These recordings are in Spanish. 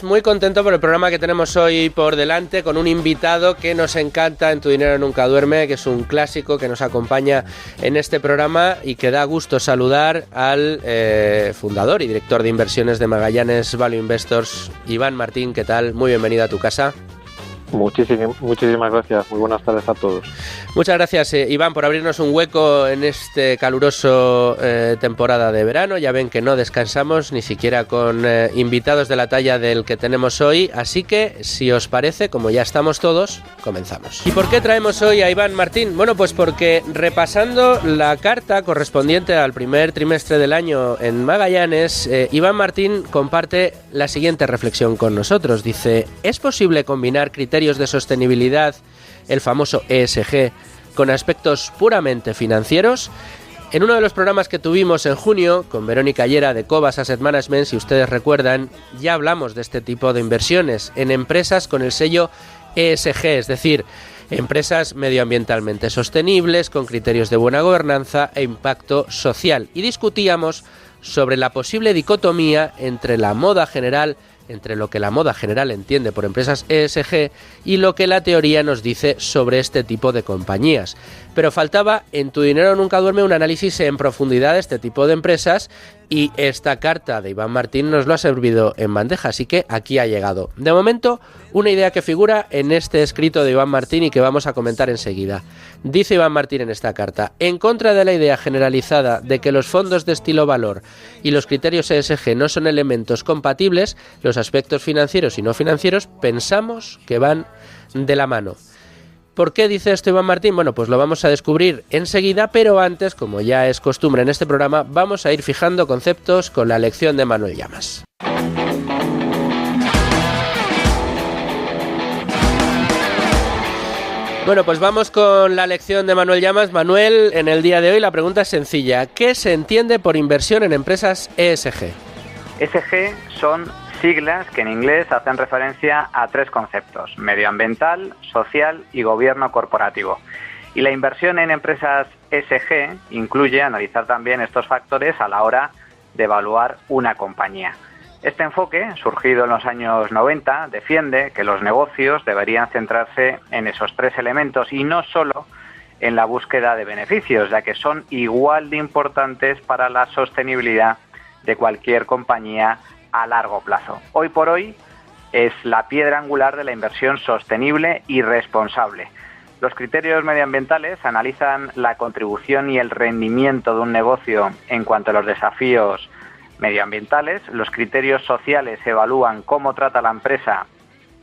Muy contento por el programa que tenemos hoy por delante, con un invitado que nos encanta en Tu Dinero Nunca Duerme, que es un clásico que nos acompaña en este programa y que da gusto saludar al fundador y director de inversiones de Magallanes Value Investors, Iván Martín. ¿Qué tal? Muy bienvenido a tu casa. Muchísimas gracias, muy buenas tardes a todos. Muchas gracias, Iván, por abrirnos un hueco en este caluroso temporada de verano. Ya ven que no descansamos ni siquiera con invitados de la talla del que tenemos hoy, así que si os parece, como ya estamos todos, comenzamos. ¿Y por qué traemos hoy a Iván Martín? Bueno, pues porque repasando la carta correspondiente al primer trimestre del año en Magallanes, Iván Martín comparte la siguiente reflexión con nosotros. Dice: ¿es posible combinar criterios de sostenibilidad, el famoso ESG, con aspectos puramente financieros? En uno de los programas que tuvimos en junio con Verónica Llera de Cobas Asset Management, si ustedes recuerdan, ya hablamos de este tipo de inversiones en empresas con el sello ESG, es decir, empresas medioambientalmente sostenibles, con criterios de buena gobernanza e impacto social. Y discutíamos sobre la posible dicotomía entre la moda general, entre lo que la moda general entiende por empresas ESG y lo que la teoría nos dice sobre este tipo de compañías. Pero faltaba en Tu Dinero Nunca Duerme un análisis en profundidad de este tipo de empresas, y esta carta de Iván Martín nos lo ha servido en bandeja, así que aquí ha llegado. De momento, una idea que figura en este escrito de Iván Martín y que vamos a comentar enseguida. Dice Iván Martín en esta carta: en contra de la idea generalizada de que los fondos de estilo valor y los criterios ESG no son elementos compatibles, los aspectos financieros y no financieros pensamos que van de la mano. ¿Por qué dice esto Iván Martín? Bueno, pues lo vamos a descubrir enseguida, pero antes, como ya es costumbre en este programa, vamos a ir fijando conceptos con la lección de Manuel Llamas. Bueno, pues vamos con la lección de Manuel Llamas. Manuel, en el día de hoy la pregunta es sencilla: ¿qué se entiende por inversión en empresas ESG? ESG son siglas que en inglés hacen referencia a tres conceptos: medioambiental, social y gobierno corporativo. Y la inversión en empresas ESG incluye analizar también estos factores a la hora de evaluar una compañía. Este enfoque, surgido en los años 90, defiende que los negocios deberían centrarse en esos tres elementos y no solo en la búsqueda de beneficios, ya que son igual de importantes para la sostenibilidad de cualquier compañía a largo plazo. Hoy por hoy es la piedra angular de la inversión sostenible y responsable. Los criterios medioambientales analizan la contribución y el rendimiento de un negocio en cuanto a los desafíos medioambientales. Los criterios sociales evalúan cómo trata la empresa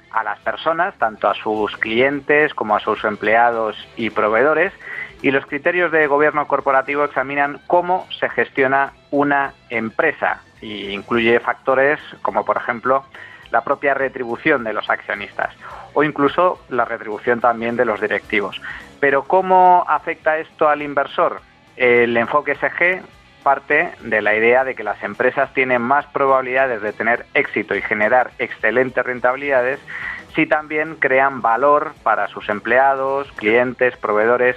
a las personas, tanto a sus clientes como a sus empleados y proveedores. Y los criterios de gobierno corporativo examinan cómo se gestiona una empresa y incluye factores como, por ejemplo, la propia retribución de los accionistas o incluso la retribución también de los directivos. Pero ¿cómo afecta esto al inversor? El enfoque ESG parte de la idea de que las empresas tienen más probabilidades de tener éxito y generar excelentes rentabilidades si también crean valor para sus empleados, clientes, proveedores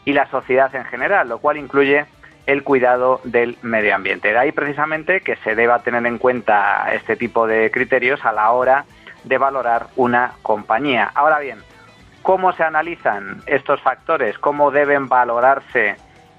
y la sociedad en general, lo cual incluye el cuidado del medio ambiente. De ahí precisamente que se deba tener en cuenta este tipo de criterios a la hora de valorar una compañía. Ahora bien, ¿cómo se analizan estos factores? ¿Cómo deben valorarse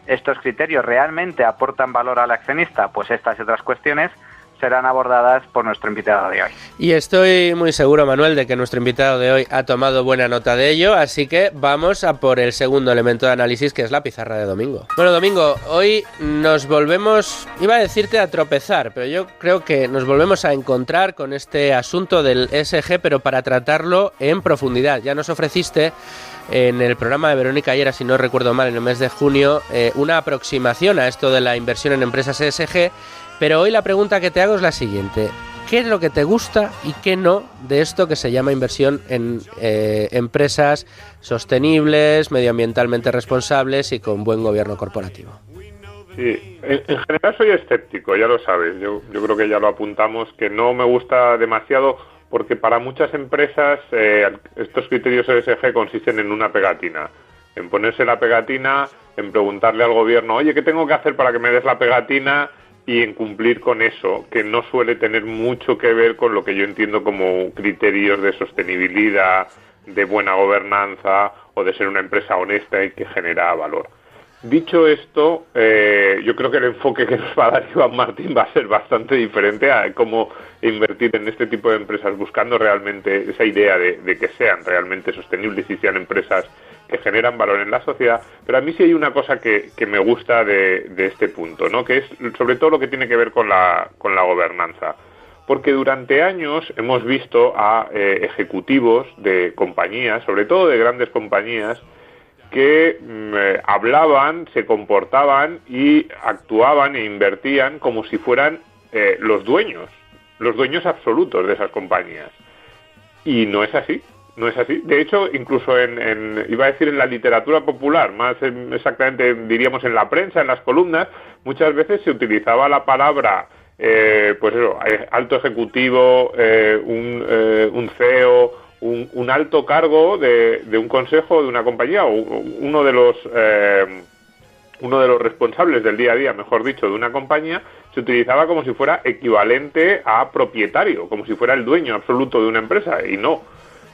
estos criterios? ¿Realmente aportan valor al accionista? Pues estas y otras cuestiones serán abordadas por nuestro invitado de hoy. Y estoy muy seguro, Manuel, de que nuestro invitado de hoy ha tomado buena nota de ello, así que vamos a por el segundo elemento de análisis, que es la pizarra de Domingo. Bueno, Domingo, hoy nos volvemos, iba a decirte a tropezar, pero yo creo que nos volvemos a encontrar con este asunto del ESG, pero para tratarlo en profundidad. Ya nos ofreciste en el programa de Verónica Llera, si no recuerdo mal, en el mes de junio, una aproximación a esto de la inversión en empresas ESG, pero hoy la pregunta que te hago es la siguiente: ¿qué es lo que te gusta y qué no de esto que se llama inversión en empresas sostenibles, medioambientalmente responsables y con buen gobierno corporativo? Sí, en general soy escéptico, ya lo sabes. Yo creo que ya lo apuntamos, que no me gusta demasiado porque para muchas empresas estos criterios ESG consisten en una pegatina, en ponerse la pegatina, en preguntarle al gobierno: oye, ¿qué tengo que hacer para que me des la pegatina? y en cumplir con eso, que no suele tener mucho que ver con lo que yo entiendo como criterios de sostenibilidad, de buena gobernanza o de ser una empresa honesta y que genera valor. Dicho esto, yo creo que el enfoque que nos va a dar Iván Martín va a ser bastante diferente a cómo invertir en este tipo de empresas, buscando realmente esa idea de que sean realmente sostenibles y sean empresas que generan valor en la sociedad. Pero a mí sí hay una cosa que me gusta de este punto, ¿no? Que es sobre todo lo que tiene que ver con la gobernanza. Porque durante años hemos visto a ejecutivos de compañías, sobre todo de grandes compañías, que hablaban, se comportaban y actuaban e invertían como si fueran los dueños absolutos de esas compañías. Y no es así, no es así. De hecho, incluso iba a decir en la literatura popular, más exactamente diríamos en la prensa, en las columnas, muchas veces se utilizaba la palabra pues eso, alto ejecutivo, un CEO, un alto cargo de un consejo de una compañía, o uno de los responsables del día a día, mejor dicho, de una compañía, se utilizaba como si fuera equivalente a propietario, como si fuera el dueño absoluto de una empresa, y no,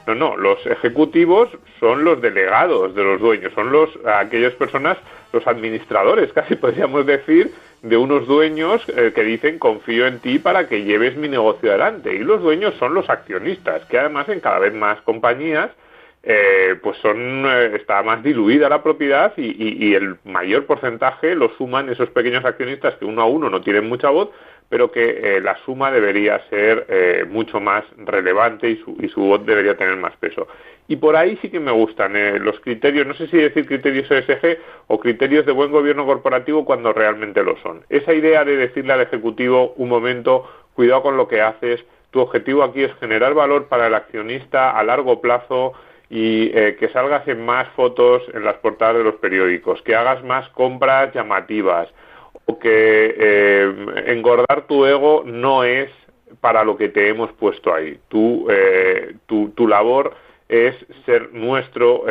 los ejecutivos son los delegados de los dueños, son aquellas personas, los administradores, casi podríamos decir, de unos dueños que dicen confío en ti para que lleves mi negocio adelante, y los dueños son los accionistas, que además en cada vez más compañías pues está más diluida la propiedad y el mayor porcentaje lo suman esos pequeños accionistas que uno a uno no tienen mucha voz, pero que la suma debería ser mucho más relevante y su voz debería tener más peso. Y por ahí sí que me gustan los criterios, no sé si decir criterios ESG o criterios de buen gobierno corporativo cuando realmente lo son. Esa idea de decirle al ejecutivo, un momento, cuidado con lo que haces, tu objetivo aquí es generar valor para el accionista a largo plazo y que salgas en más fotos en las portadas de los periódicos, que hagas más compras llamativas, o que engordar tu ego no es para lo que te hemos puesto ahí. Tu labor es ser nuestro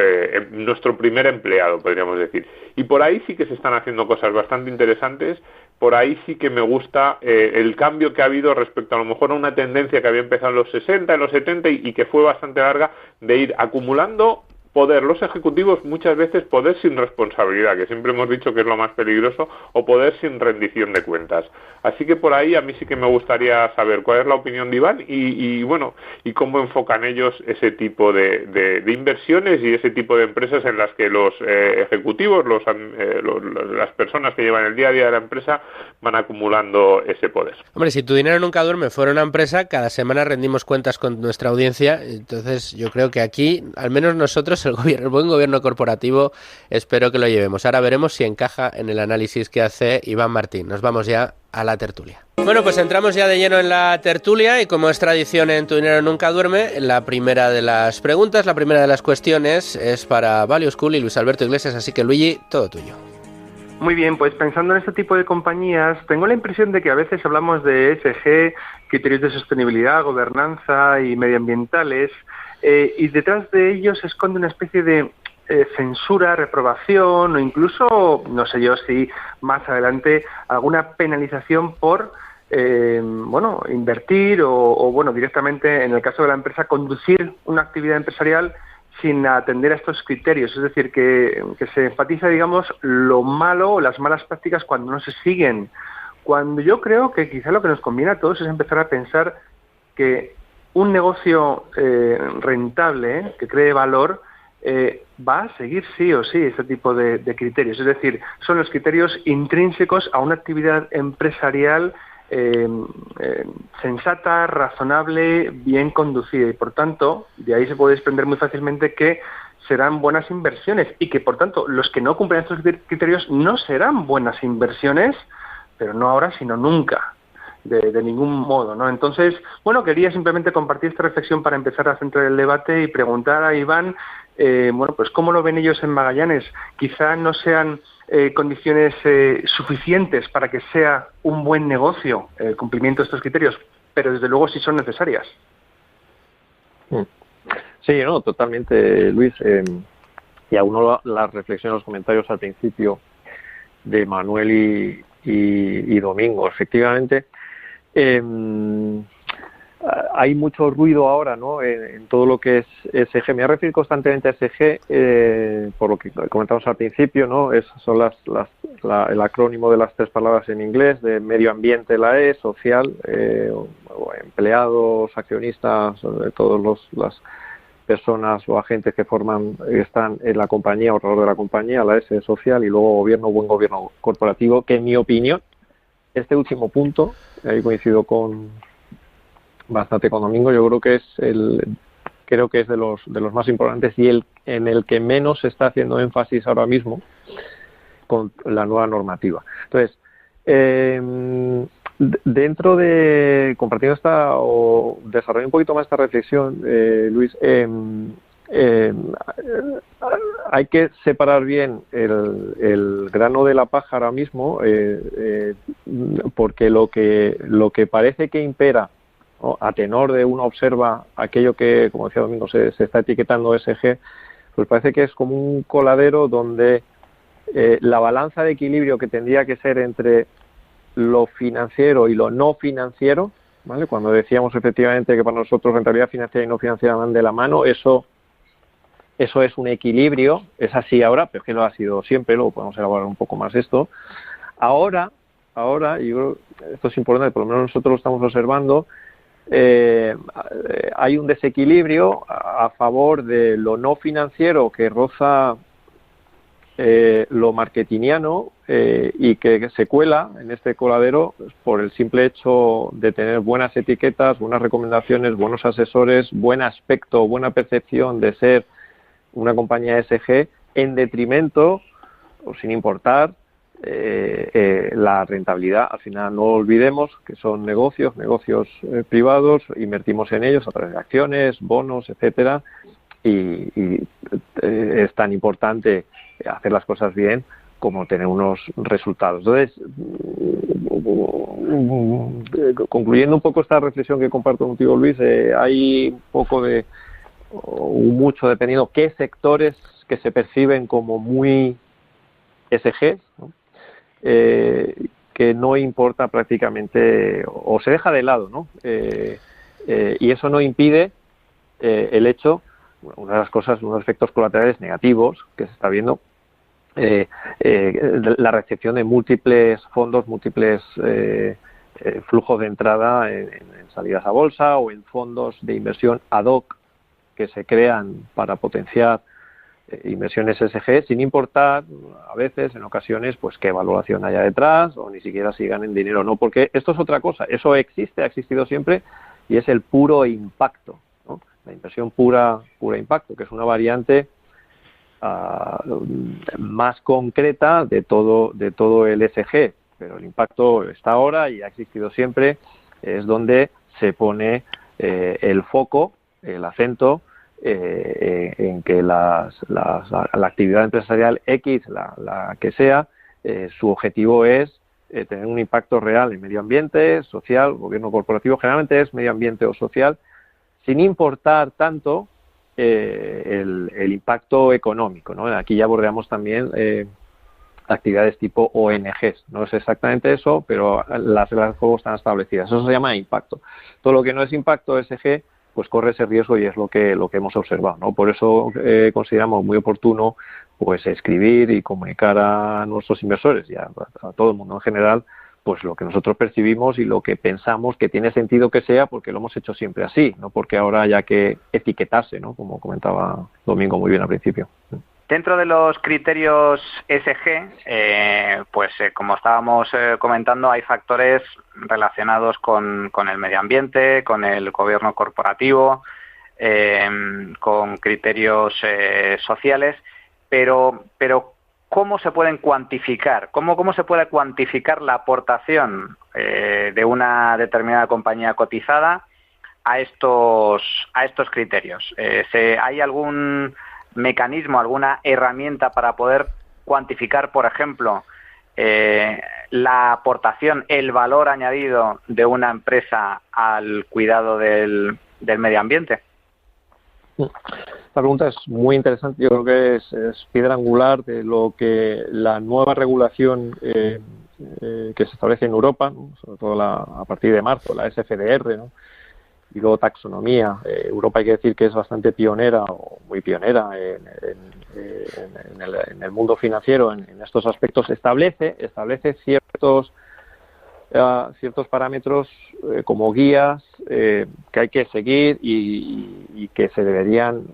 primer empleado, podríamos decir. Y por ahí sí que se están haciendo cosas bastante interesantes. Por ahí sí que me gusta el cambio que ha habido respecto a lo mejor a una tendencia que había empezado en los 60, en los 70 y que fue bastante larga, de ir acumulando poder, los ejecutivos muchas veces poder sin responsabilidad, que siempre hemos dicho que es lo más peligroso, o poder sin rendición de cuentas. Así que por ahí a mí sí que me gustaría saber cuál es la opinión de Iván y cómo enfocan ellos ese tipo de inversiones y ese tipo de empresas en las que los ejecutivos, las personas que llevan el día a día de la empresa van acumulando ese poder. Hombre, si Tu Dinero Nunca Duerme fuera una empresa, cada semana rendimos cuentas con nuestra audiencia, entonces yo creo que aquí, al menos nosotros, el buen gobierno corporativo, espero que lo llevemos. Ahora veremos si encaja en el análisis que hace Iván Martín. Nos vamos ya a la tertulia. Bueno, pues entramos ya de lleno en la tertulia y como es tradición en Tu Dinero Nunca Duerme, la primera de las preguntas, la primera de las cuestiones es para Value School y Luis Alberto Iglesias, así que Luigi, todo tuyo. Muy bien, pues pensando en este tipo de compañías, tengo la impresión de que a veces hablamos de ESG, criterios de sostenibilidad, gobernanza y medioambientales, y detrás de ellos se esconde una especie de censura, reprobación o incluso, no sé yo si más adelante, alguna penalización por invertir o directamente, en el caso de la empresa, conducir una actividad empresarial sin atender a estos criterios. Es decir, que se enfatiza, digamos, lo malo o las malas prácticas cuando no se siguen. Cuando yo creo que quizá lo que nos conviene a todos es empezar a pensar que un negocio rentable, que cree valor, va a seguir sí o sí este tipo de criterios. Es decir, son los criterios intrínsecos a una actividad empresarial sensata, razonable, bien conducida, y por tanto, de ahí se puede desprender muy fácilmente que serán buenas inversiones y que por tanto los que no cumplen estos criterios no serán buenas inversiones, pero no ahora sino nunca, de ningún modo, ¿no? Entonces, bueno, quería simplemente compartir esta reflexión para empezar a centrar el debate y preguntar a Iván, pues cómo lo ven ellos en Magallanes. Quizá no sean condiciones suficientes para que sea un buen negocio el cumplimiento de estos criterios, pero desde luego sí son necesarias. Sí, no, totalmente, Luis. Y a uno las reflexiones, los comentarios al principio de Manuel y domingo. Efectivamente, hay mucho ruido ahora, ¿no?, en todo lo que es ESG. Me voy a referir constantemente a ESG, por lo que comentamos al principio, ¿no? Son el acrónimo de las 3 palabras en inglés, de medio ambiente, la E, social, empleados, accionistas, todas las personas o agentes que están en la compañía o alrededor de la compañía, la S social, y luego gobierno, buen gobierno corporativo, que en mi opinión, este último punto, ahí coincido bastante con Domingo, yo creo que es de los más importantes y en el que menos se está haciendo énfasis ahora mismo con la nueva normativa. Entonces, dentro de compartiendo o desarrollando un poquito más esta reflexión, Luis, hay que separar bien el grano de la paja ahora mismo, porque lo que parece que impera, ¿no?, a tenor de uno observa aquello que, como decía Domingo, se está etiquetando ESG, pues parece que es como un coladero donde la balanza de equilibrio que tendría que ser entre lo financiero y lo no financiero, ¿vale? Cuando decíamos efectivamente que para nosotros rentabilidad financiera y no financiera van de la mano, eso es un equilibrio, es así ahora, pero es que no ha sido siempre, luego podemos elaborar un poco más esto. Ahora, y yo creo que esto es importante, por lo menos nosotros lo estamos observando, hay un desequilibrio a favor de lo no financiero que roza lo marketingiano y que se cuela en este coladero por el simple hecho de tener buenas etiquetas, buenas recomendaciones, buenos asesores, buen aspecto, buena percepción de ser una compañía ESG, en detrimento o sin importar la rentabilidad. Al final no olvidemos que son negocios privados, invertimos en ellos a través de acciones, bonos, etcétera, y es tan importante hacer las cosas bien como tener unos resultados. Entonces, concluyendo un poco esta reflexión que comparto contigo, Luis, hay un poco mucho dependiendo qué sectores que se perciben como muy ESG, ¿no?, que no importa prácticamente o se deja de lado, ¿no? Y eso no impide el hecho, una de las cosas, unos efectos colaterales negativos que se está viendo, la recepción de múltiples fondos, múltiples flujos de entrada en salidas a bolsa o en fondos de inversión ad hoc que se crean para potenciar inversiones ESG, sin importar a veces, en ocasiones, pues qué valoración haya detrás o ni siquiera si ganen dinero o no, porque esto es otra cosa, eso existe, ha existido siempre y es el puro impacto, ¿no? La inversión pura impacto, que es una variante más concreta de todo el ESG, pero el impacto está ahora y ha existido siempre, es donde se pone el foco, el acento en que la actividad empresarial X, la que sea, su objetivo es tener un impacto real en medio ambiente, social, gobierno corporativo, generalmente es medio ambiente o social, sin importar tanto el impacto económico, ¿no? Aquí ya bordeamos también actividades tipo ONGs. No es exactamente eso, pero las reglas del juego están establecidas. Eso se llama impacto. Todo lo que no es impacto ESG, pues corre ese riesgo y es lo que hemos observado, ¿no? Por eso consideramos muy oportuno pues escribir y comunicar a nuestros inversores y a todo el mundo en general pues lo que nosotros percibimos y lo que pensamos que tiene sentido que sea, porque lo hemos hecho siempre así, no porque ahora haya que etiquetarse, ¿no?, como comentaba Domingo muy bien al principio. Dentro de los criterios ESG, como estábamos comentando, hay factores relacionados con el medio ambiente, con el gobierno corporativo, con criterios sociales, pero ¿cómo se pueden cuantificar? ¿Cómo se puede cuantificar la aportación de una determinada compañía cotizada a estos criterios? ¿Hay algún mecanismo, alguna herramienta para poder cuantificar, por ejemplo, la aportación, el valor añadido de una empresa al cuidado del medio ambiente? Esta pregunta es muy interesante. Yo creo que es piedra angular de lo que la nueva regulación que se establece en Europa, ¿no? Sobre todo a partir de marzo, la SFDR, ¿no? Y luego taxonomía. Europa hay que decir que es bastante pionera o muy pionera en el mundo financiero en estos aspectos. Establece ciertos parámetros como guías que hay que seguir y que se deberían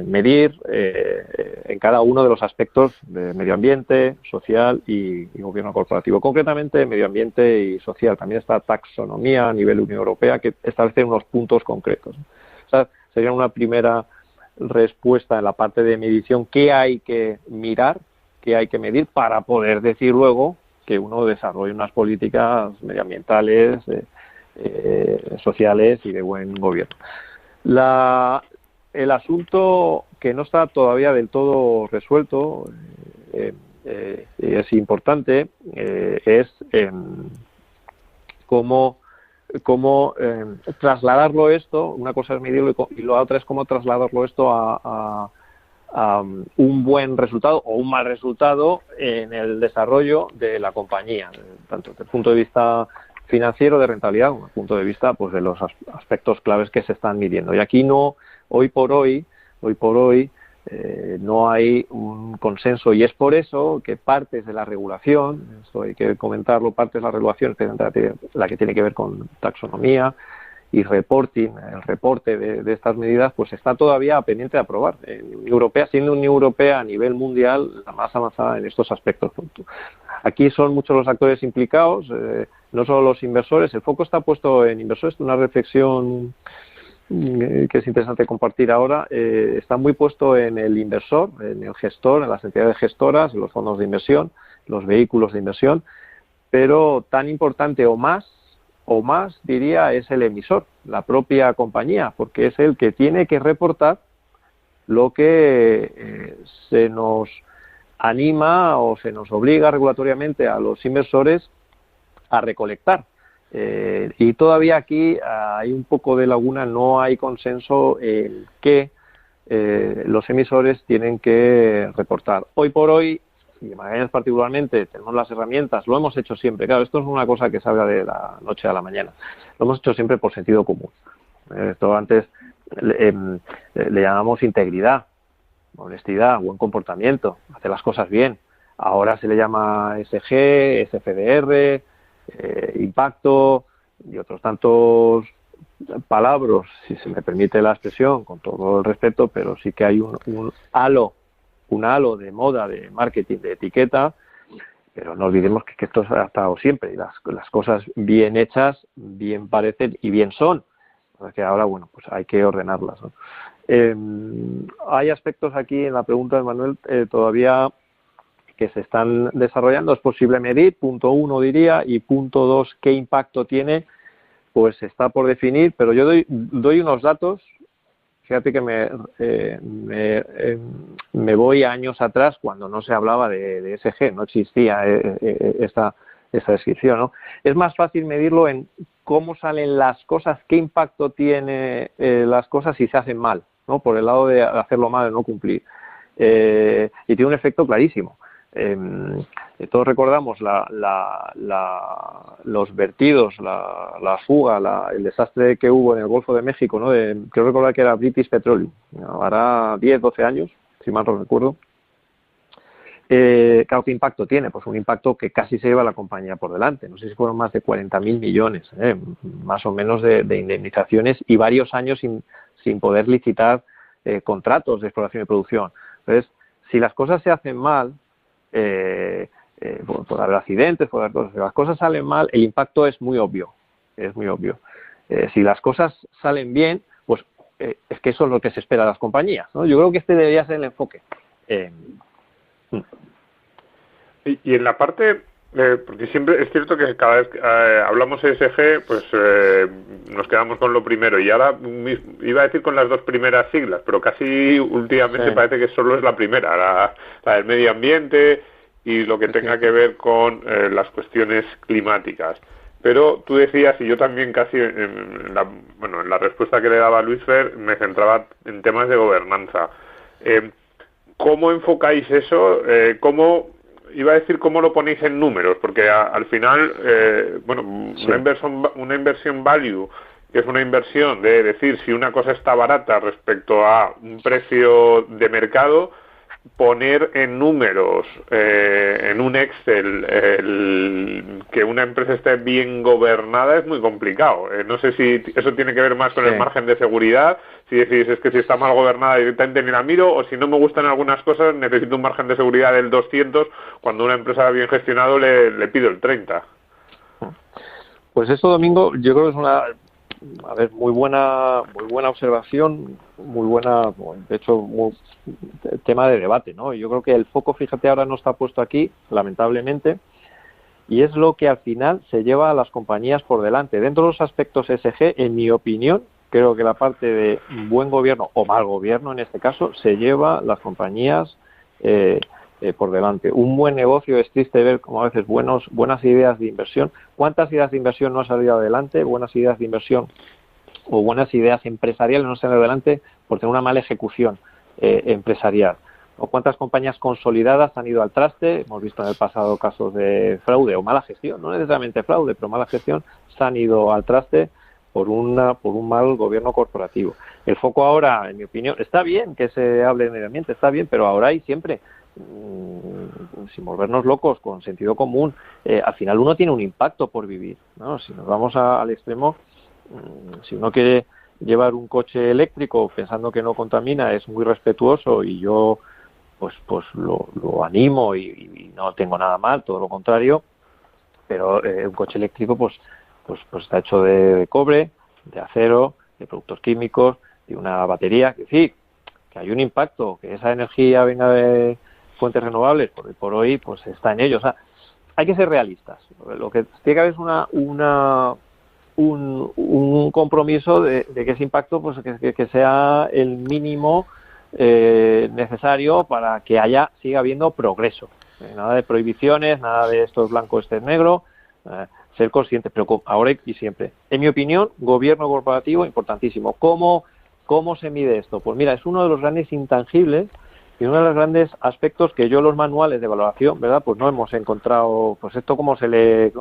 medir en cada uno de los aspectos de medio ambiente, social y gobierno corporativo. Concretamente, medio ambiente y social. También está taxonomía a nivel Unión Europea que establece unos puntos concretos. O sea, sería una primera respuesta en la parte de medición. ¿Qué hay que mirar? ¿Qué hay que medir para poder decir luego que uno desarrolle unas políticas medioambientales, sociales y de buen gobierno? El asunto que no está todavía del todo resuelto, es importante, es cómo trasladarlo esto. Una cosa es medirlo y la otra es cómo trasladarlo esto a un buen resultado o un mal resultado en el desarrollo de la compañía, tanto desde el punto de vista financiero, de rentabilidad, como desde el punto de vista pues de los aspectos claves que se están midiendo. Y aquí hoy por hoy no hay un consenso, y es por eso que partes de la regulación, esto hay que comentarlo, partes de la regulación, la que tiene que ver con taxonomía y reporting, el reporte de estas medidas, pues está todavía pendiente de aprobar. Unión Europea, siendo Unión Europea a nivel mundial la más avanzada en estos aspectos. Aquí son muchos los actores implicados, no solo los inversores. El foco está puesto en inversores. Una reflexión que es interesante compartir ahora, está muy puesto en el inversor, en el gestor, en las entidades gestoras, en los fondos de inversión, los vehículos de inversión, pero tan importante o más diría es el emisor, la propia compañía, porque es el que tiene que reportar lo que se nos anima o se nos obliga regulatoriamente a los inversores a recolectar. Y todavía aquí hay un poco de laguna, no hay consenso en que los emisores tienen que reportar. Hoy por hoy, y Magallanes particularmente, tenemos las herramientas, lo hemos hecho siempre. Claro, esto es una cosa que salga de la noche a la mañana. Lo hemos hecho siempre por sentido común. Esto antes le llamamos integridad, honestidad, buen comportamiento, hacer las cosas bien. Ahora se le llama SG, SFDR, impacto y otros tantos palabras, si se me permite la expresión, con todo el respeto, pero sí que hay un halo de moda, de marketing, de etiqueta, pero no olvidemos que esto ha estado siempre, y las cosas bien hechas, bien parecen y bien son, porque ahora, bueno, pues hay que ordenarlas, ¿no? Hay aspectos aquí en la pregunta de Manuel todavía que se están desarrollando. Es posible medir, punto 1 diría, y punto 2, qué impacto tiene, pues está por definir, pero yo doy unos datos. Fíjate que me voy años atrás cuando no se hablaba de ESG, no existía esta descripción, ¿no? Es más fácil medirlo en cómo salen las cosas, qué impacto tiene las cosas si se hacen mal, ¿no? Por el lado de hacerlo mal, de no cumplir. Y tiene un efecto clarísimo. Todos recordamos los vertidos, la fuga, el desastre que hubo en el Golfo de México, ¿no? Creo recordar que era British Petroleum, hará 10, 12 años, si mal no recuerdo. Claro, ¿qué impacto tiene? Pues un impacto que casi se lleva a la compañía por delante. No sé si fueron más de 40.000 millones, más o menos, de indemnizaciones, y varios años sin poder licitar contratos de exploración y producción. Entonces, si las cosas se hacen mal, por haber accidentes, por haber cosas, si las cosas salen mal, el impacto es muy obvio. Si las cosas salen bien, pues es que eso es lo que se espera de las compañías, ¿no? Yo creo que este debería ser el enfoque. Y en la parte, porque siempre es cierto que cada vez que hablamos de ESG, pues nos quedamos con lo primero, y ahora iba a decir con las dos primeras siglas, pero casi últimamente parece que solo es la primera, la del medio ambiente y lo que tenga que ver con las cuestiones climáticas. Pero tú decías, y yo también casi en la respuesta que le daba a Luis Fer, me centraba en temas de gobernanza. ¿Cómo enfocáis eso? ¿Cómo iba a decir cómo lo ponéis en números, porque al final, Sí. una inversión value, que es una inversión de decir si una cosa está barata respecto a un precio de mercado, poner en números, en un Excel, que una empresa esté bien gobernada es muy complicado. No sé si eso tiene que ver más con Sí. el margen de seguridad, si decís es que si está mal gobernada directamente ni la miro, o si no me gustan algunas cosas necesito un margen de seguridad del 200, cuando una empresa bien gestionado le pido el 30. Pues eso, Domingo, yo creo que es una, muy buena observación, muy buena, de hecho, tema de debate, ¿no? Yo creo que el foco, fíjate, ahora no está puesto aquí, lamentablemente, y es lo que al final se lleva a las compañías por delante. Dentro de los aspectos ESG, en mi opinión, creo que la parte de buen gobierno o mal gobierno, en este caso, se lleva las compañías por delante. Un buen negocio, es triste ver como a veces buenas ideas de inversión. ¿Cuántas ideas de inversión no han salido adelante? Buenas ideas de inversión o buenas ideas empresariales no salen adelante por tener una mala ejecución empresarial. ¿O cuántas compañías consolidadas han ido al traste? Hemos visto en el pasado casos de fraude o mala gestión, no necesariamente fraude, pero mala gestión, se han ido al traste por un mal gobierno corporativo. El foco ahora, en mi opinión, está bien que se hable de medio ambiente, está bien, pero ahora y siempre, sin volvernos locos, con sentido común, al final uno tiene un impacto por vivir, ¿no? Si nos vamos al extremo, si uno quiere llevar un coche eléctrico pensando que no contamina, es muy respetuoso y yo pues lo animo y no tengo nada mal, todo lo contrario, pero un coche eléctrico pues está hecho de cobre, de acero, de productos químicos, de una batería, que sí, que hay un impacto, que esa energía venga de fuentes renovables, por hoy pues está en ello. O sea, hay que ser realistas. Lo que tiene que haber es un compromiso de que ese impacto pues que sea el mínimo necesario para que siga habiendo progreso. Nada de prohibiciones, nada de esto es blanco, este es negro. Ser consciente, pero ahora y siempre. En mi opinión, gobierno corporativo, importantísimo. ¿Cómo se mide esto? Pues mira, es uno de los grandes intangibles y uno de los grandes aspectos que yo en los manuales de evaluación, ¿verdad? Pues no hemos encontrado, pues esto cómo se le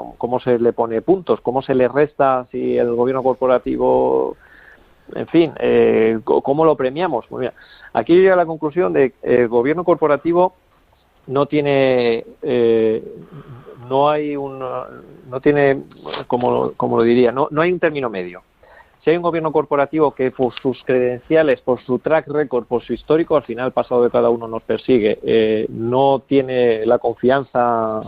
pone puntos, cómo se le resta si el gobierno corporativo, en fin, cómo lo premiamos. Pues mira, aquí llega a la conclusión de que el gobierno corporativo no tiene no tiene, como lo diría, no hay un término medio. Si hay un gobierno corporativo que por sus credenciales, por su track record, por su histórico, al final el pasado de cada uno nos persigue, no tiene la confianza,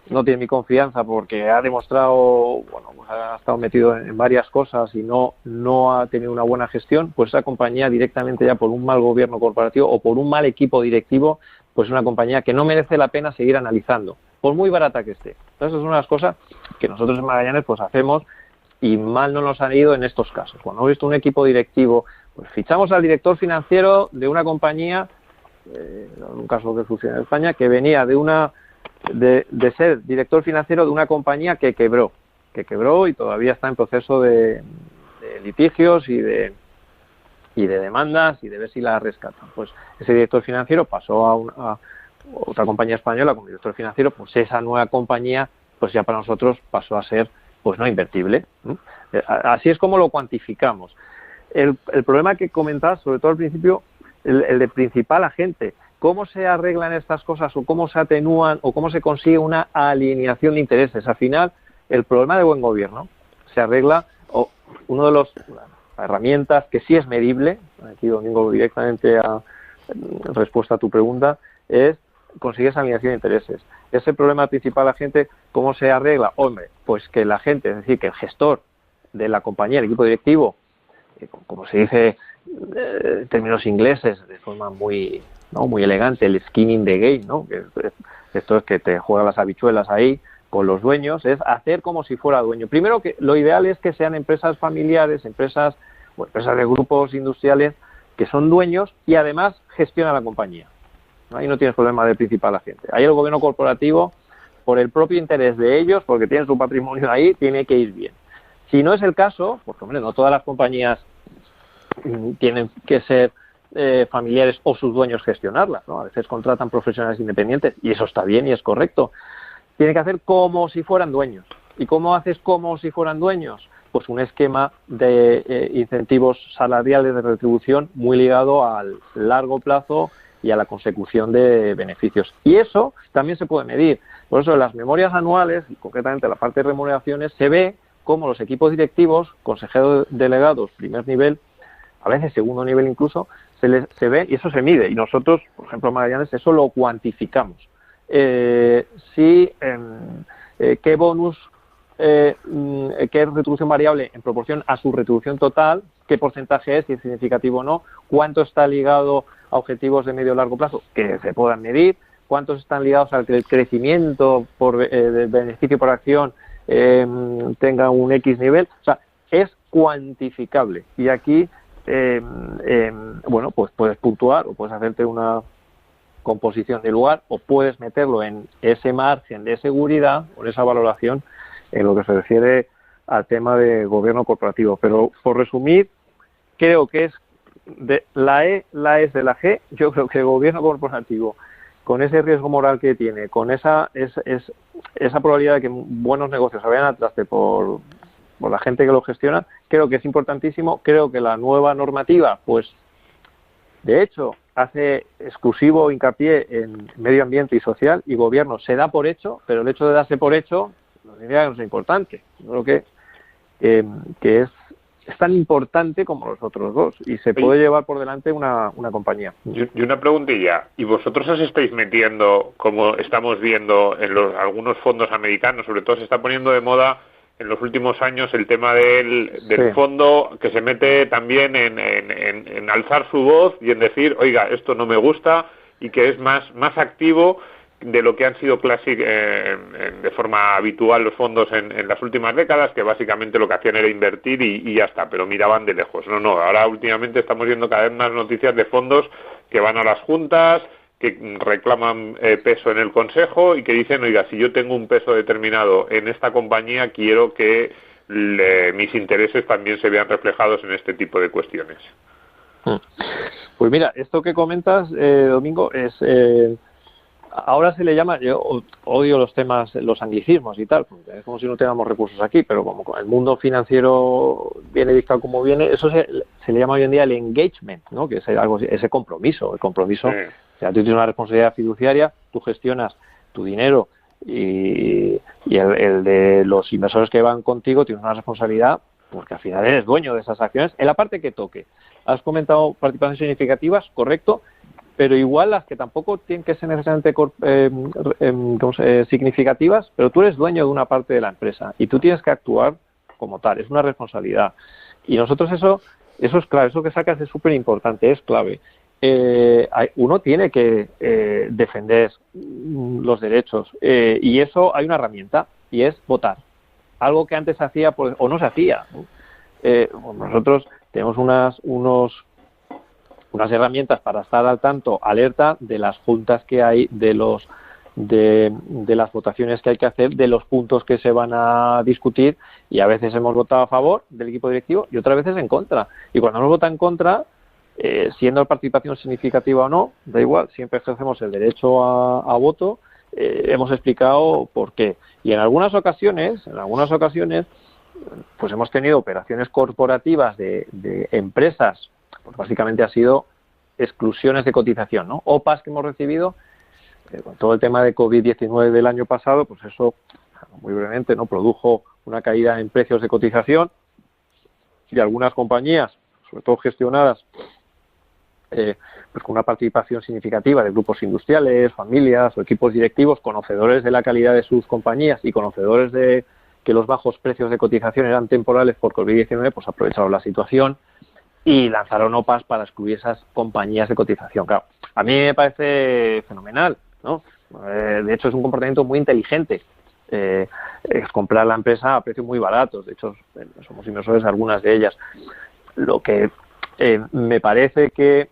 no tiene mi confianza porque ha demostrado, pues ha estado metido en varias cosas y no ha tenido una buena gestión, pues esa compañía directamente ya por un mal gobierno corporativo o por un mal equipo directivo, pues es una compañía que no merece la pena seguir analizando, por muy barata que esté. Entonces es una de las cosas que nosotros en Magallanes pues hacemos y mal no nos han ido en estos casos. Cuando hemos visto un equipo directivo, pues fichamos al director financiero de una compañía, en un caso que funciona en España, que venía de ser director financiero de una compañía que quebró y todavía está en proceso de litigios y de demandas y de ver si la rescatan. Pues ese director financiero pasó a otra compañía española como director financiero, pues esa nueva compañía pues ya para nosotros pasó a ser pues no invertible. Así es como lo cuantificamos. El problema que comentabas, sobre todo al principio, el de principal agente, ¿cómo se arreglan estas cosas o cómo se atenúan o cómo se consigue una alineación de intereses? Al final, el problema de buen gobierno se arregla, o uno de las herramientas que sí es medible, aquí Domingo directamente en respuesta a tu pregunta, es conseguir esa alineación de intereses. Ese problema principal a gente, ¿cómo se arregla? Hombre, pues que la gente, es decir, que el gestor de la compañía, el equipo directivo, como se dice en términos ingleses, de forma muy elegante, el skin in the game, ¿no? Que esto es que te juegan las habichuelas ahí con los dueños, es hacer como si fuera dueño. Primero, que lo ideal es que sean empresas familiares, empresas de grupos industriales que son dueños y además gestionan la compañía. Ahí no tienes problema de principal agente. Ahí el gobierno corporativo, por el propio interés de ellos, porque tienen su patrimonio ahí, tiene que ir bien. Si no es el caso, porque hombre, no todas las compañías tienen que ser familiares o sus dueños gestionarlas, ¿no? A veces contratan profesionales independientes y eso está bien y es correcto. Tiene que hacer como si fueran dueños. ¿Y cómo haces como si fueran dueños? Pues un esquema de incentivos salariales de retribución muy ligado al largo plazo y a la consecución de beneficios. Y eso también se puede medir. Por eso en las memorias anuales, y concretamente en la parte de remuneraciones, se ve cómo los equipos directivos, consejeros delegados, primer nivel, a veces segundo nivel incluso, se ve y eso se mide. Y nosotros, por ejemplo, en Magallanes, eso lo cuantificamos. Qué bonus, qué retribución variable en proporción a su retribución total, qué porcentaje es, si es significativo o no, cuánto está ligado a objetivos de medio o largo plazo que se puedan medir, cuántos están ligados al que el crecimiento de beneficio por acción tenga un X nivel. O sea, es cuantificable. Y aquí, bueno, pues puedes puntuar o puedes hacerte una composición de lugar o puedes meterlo en ese margen de seguridad o en esa valoración en lo que se refiere al tema de gobierno corporativo. Pero, por resumir, creo que es de la E es de la G. Yo creo que el gobierno corporativo, con ese riesgo moral que tiene, con esa probabilidad de que buenos negocios se vayan al traste por la gente que lo gestiona, creo que es importantísimo. Creo que la nueva normativa, pues, de hecho, hace exclusivo hincapié en medio ambiente y social y gobierno. Se da por hecho, pero el hecho de darse por hecho no significa que no sea importante. Yo creo que es tan importante como los otros dos y se puede llevar por delante una compañía. Y una preguntilla, ¿y vosotros os estáis metiendo, como estamos viendo en algunos fondos americanos, sobre todo se está poniendo de moda en los últimos años el tema del fondo que se mete también en alzar su voz y en decir, oiga, esto no me gusta, y que es más activo de lo que han sido de forma habitual los fondos en las últimas décadas, que básicamente lo que hacían era invertir y ya está, pero miraban de lejos. No, ahora últimamente estamos viendo cada vez más noticias de fondos que van a las juntas, que reclaman peso en el consejo y que dicen, oiga, si yo tengo un peso determinado en esta compañía, quiero que mis intereses también se vean reflejados en este tipo de cuestiones. Pues mira, esto que comentas, Domingo, es... ahora se le llama, yo odio los temas, los anglicismos y tal, porque es como si no tuviéramos recursos aquí, pero como el mundo financiero viene dictado como viene, eso se le llama hoy en día el engagement, ¿no? Que es algo, ese compromiso, el compromiso. Sí. O sea, tú tienes una responsabilidad fiduciaria, tú gestionas tu dinero y el de los inversores que van contigo tienes una responsabilidad porque al final eres dueño de esas acciones en la parte que toque. Has comentado participaciones significativas, correcto, pero igual las que tampoco tienen que ser necesariamente significativas, pero tú eres dueño de una parte de la empresa y tú tienes que actuar como tal, es una responsabilidad. Y nosotros eso es clave, eso que sacas es súper importante, es clave. Uno tiene que defender los derechos y eso hay una herramienta y es votar, algo que antes se hacía o no se hacía, ¿no? Nosotros tenemos unas herramientas para estar al tanto, alerta de las juntas que hay, de las votaciones que hay que hacer, de los puntos que se van a discutir, y a veces hemos votado a favor del equipo directivo y otras veces en contra. Y cuando nos vota en contra, siendo participación significativa o no, da igual, siempre ejercemos el derecho a voto. Hemos explicado por qué. Y en algunas ocasiones, pues hemos tenido operaciones corporativas de empresas. Pues básicamente ha sido exclusiones de cotización, ¿no? OPAs que hemos recibido, con todo el tema de COVID-19 del año pasado, pues eso, muy brevemente, ¿no? Produjo una caída en precios de cotización y algunas compañías, sobre todo gestionadas, pues con una participación significativa de grupos industriales, familias o equipos directivos, conocedores de la calidad de sus compañías y conocedores de que los bajos precios de cotización eran temporales por COVID-19, pues aprovecharon la situación y lanzaron OPAs para excluir esas compañías de cotización. Claro, a mí me parece fenomenal, ¿no? De hecho, es un comportamiento muy inteligente. Es comprar la empresa a precios muy baratos. De hecho, somos inversores de algunas de ellas. Lo que me parece que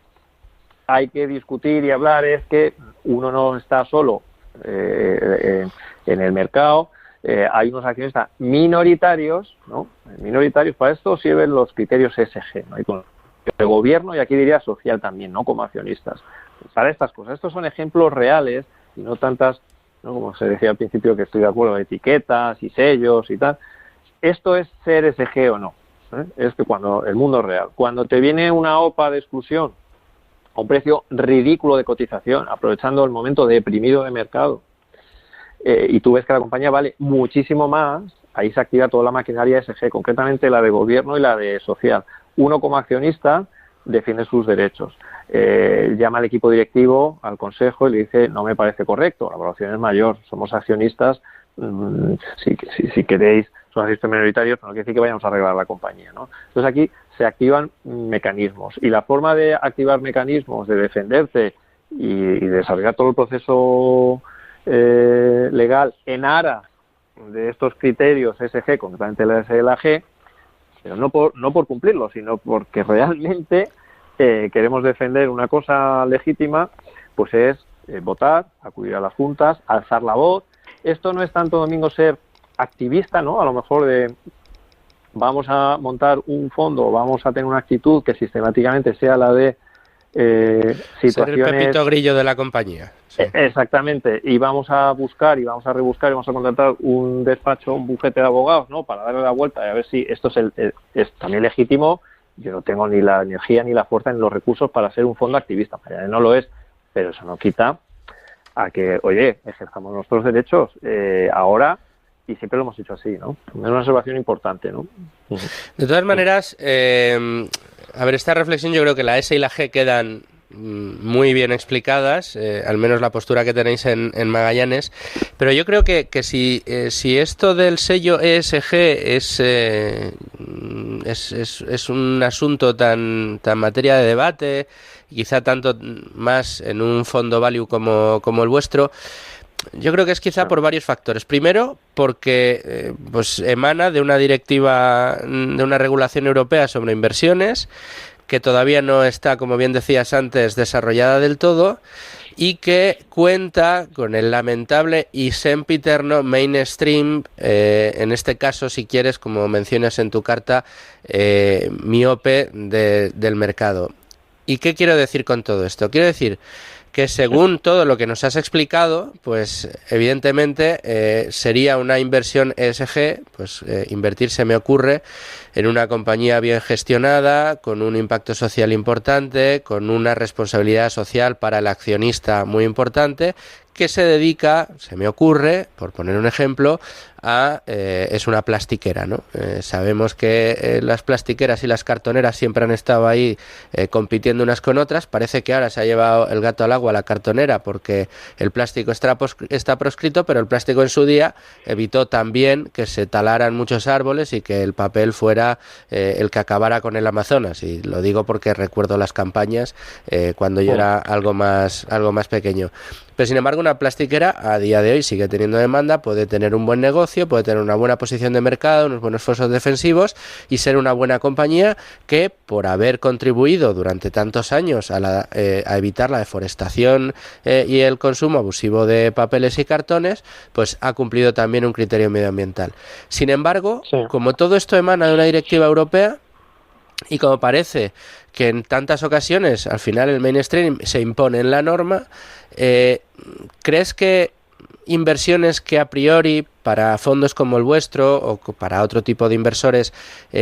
hay que discutir y hablar es que uno no está solo en el mercado. Hay unos accionistas minoritarios, ¿no? Minoritarios, para esto sirven los criterios ESG, ¿no? Y con el gobierno, y aquí diría social también, ¿no? Como accionistas. Para estas cosas. Estos son ejemplos reales y no tantas, ¿no? Como se decía al principio, que estoy de acuerdo, etiquetas y sellos y tal. Esto es ser ESG o no. Es que cuando el mundo es real, cuando te viene una OPA de exclusión a un precio ridículo de cotización, aprovechando el momento deprimido de mercado, y tú ves que la compañía vale muchísimo más, ahí se activa toda la maquinaria ESG, concretamente la de gobierno y la de social. Uno como accionista defiende sus derechos. Llama al equipo directivo, al consejo, y le dice: no me parece correcto, la valoración es mayor, somos accionistas, si queréis, son accionistas minoritarios, pero no quiere decir que vayamos a arreglar la compañía, ¿no? Entonces aquí se activan mecanismos, y la forma de activar mecanismos, de defenderte y desarrollar todo el proceso legal en aras de estos criterios ESG, concretamente la SLG, pero no por cumplirlos, sino porque realmente queremos defender una cosa legítima, pues es votar, acudir a las juntas, alzar la voz. Esto no es tanto, Domingo, ser activista, ¿no? A lo mejor de vamos a montar un fondo, vamos a tener una actitud que sistemáticamente sea la de situaciones... Ser el Pepito Grillo de la compañía. Sí. Exactamente, y vamos a buscar y vamos a rebuscar y vamos a contratar un despacho, un bufete de abogados, ¿no? Para darle la vuelta y a ver si esto es también legítimo. Yo no tengo ni la energía, ni la fuerza, ni los recursos para ser un fondo activista. No lo es, pero eso no quita a que, oye, ejerzamos nuestros derechos ahora, y siempre lo hemos hecho así, ¿no? Es una observación importante, ¿no? De todas maneras, a ver, esta reflexión yo creo que la S y la G quedan muy bien explicadas, al menos la postura que tenéis en Magallanes, pero yo creo que si esto del sello ESG es un asunto tan materia de debate, y quizá tanto más en un fondo value como el vuestro, yo creo que es quizá por varios factores. Primero, porque pues emana de una directiva, de una regulación europea sobre inversiones, que todavía no está, como bien decías antes, desarrollada del todo, y que cuenta con el lamentable y sempiterno mainstream, en este caso, si quieres, como mencionas en tu carta, miope del mercado. ¿Y qué quiero decir con todo esto? Quiero decir que según todo lo que nos has explicado, pues evidentemente sería una inversión ESG, pues invertir, se me ocurre, en una compañía bien gestionada, con un impacto social importante, con una responsabilidad social para el accionista muy importante, que se dedica, se me ocurre, por poner un ejemplo, es una plastiquera, ¿no? Sabemos que las plastiqueras y las cartoneras siempre han estado ahí compitiendo unas con otras. Parece que ahora se ha llevado el gato al agua la cartonera, porque el plástico está proscrito, pero el plástico en su día evitó también que se talaran muchos árboles y que el papel fuera el que acabara con el Amazonas. Y lo digo porque recuerdo las campañas cuando yo era algo más pequeño. Pero sin embargo, una plastiquera a día de hoy sigue teniendo demanda, puede tener un buen negocio, puede tener una buena posición de mercado, unos buenos esfuerzos defensivos y ser una buena compañía que, por haber contribuido durante tantos años a evitar la deforestación y el consumo abusivo de papeles y cartones, pues ha cumplido también un criterio medioambiental. Sin embargo, como todo esto emana de una directiva europea, y como parece que en tantas ocasiones al final el mainstream se impone en la norma, ¿crees que inversiones que a priori para fondos como el vuestro o para otro tipo de inversores